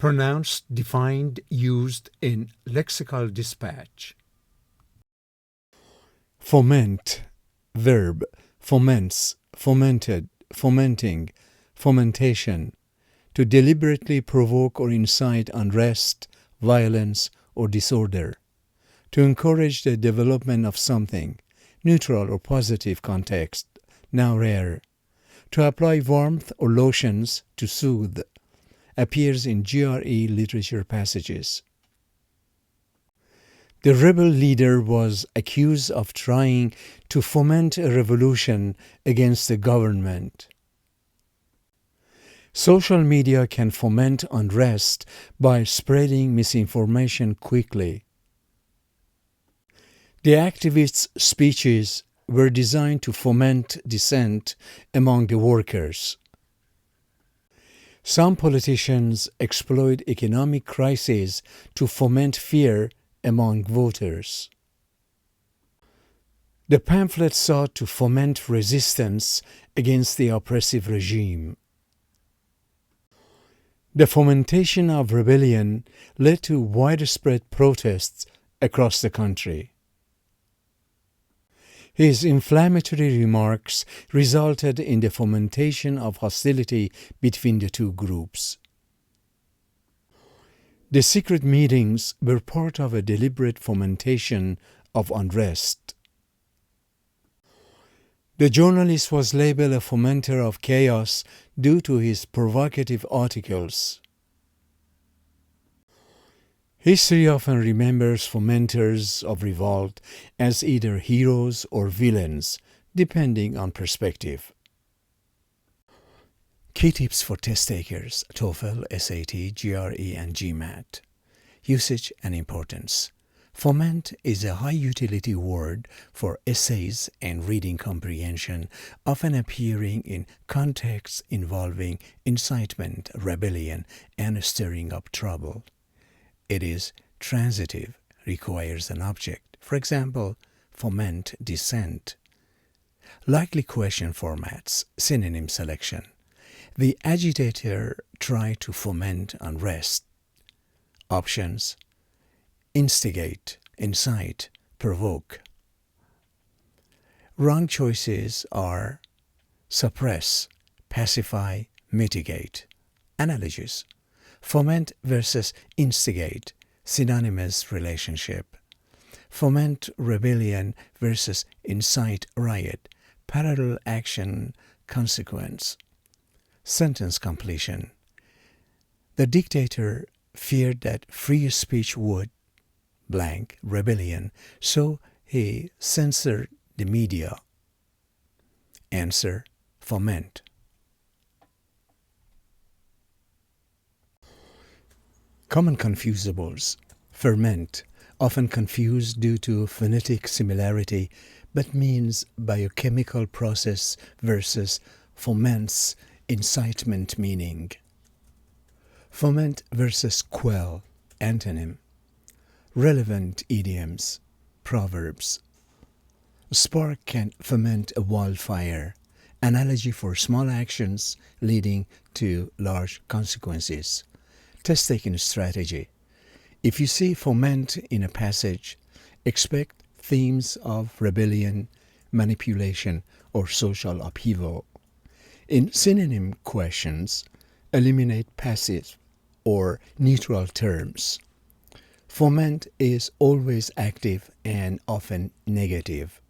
Pronounced, defined, used in lexical dispatch. Foment, verb, foments, fomented, fomenting, fomentation, to deliberately provoke or incite unrest, violence, or disorder, to encourage the development of something, neutral or positive context, now rare, to apply warmth or lotions to soothe, appears in GRE literature passages. The rebel leader was accused of trying to foment a revolution against the government. Social media can foment unrest by spreading misinformation quickly. The activists' speeches were designed to foment dissent among the workers. Some politicians exploit economic crises to foment fear among voters. The pamphlet sought to foment resistance against the oppressive regime. The fomentation of rebellion led to widespread protests across the country. His inflammatory remarks resulted in the fomentation of hostility between the two groups. The secret meetings were part of a deliberate fomentation of unrest. The journalist was labeled a fomenter of chaos due to his provocative articles. History often remembers fomenters of revolt as either heroes or villains, depending on perspective. Key tips for test takers, TOEFL, SAT, GRE, and GMAT. Usage and importance. Foment is a high-utility word for essays and reading comprehension, often appearing in contexts involving incitement, rebellion, and stirring up trouble. It is transitive, requires an object. For example, foment dissent. Likely question formats, synonym selection. The agitator tried to foment unrest. Options: instigate, incite, provoke. Wrong choices are suppress, pacify, mitigate. Analogies: foment versus instigate, synonymous relationship. Foment rebellion versus incite riot, parallel action, consequence. Sentence completion. The dictator feared that free speech would blank rebellion, so he censored the media. Answer: foment. Common confusables. Ferment, often confused due to phonetic similarity, but means biochemical process versus foments, incitement meaning. Foment versus quell, antonym. Relevant idioms, proverbs. A spark can foment a wildfire, analogy for small actions leading to large consequences. Test-taking strategy. If you see foment in a passage, expect themes of rebellion, manipulation, or social upheaval. In synonym questions, eliminate passive or neutral terms. Foment is always active and often negative.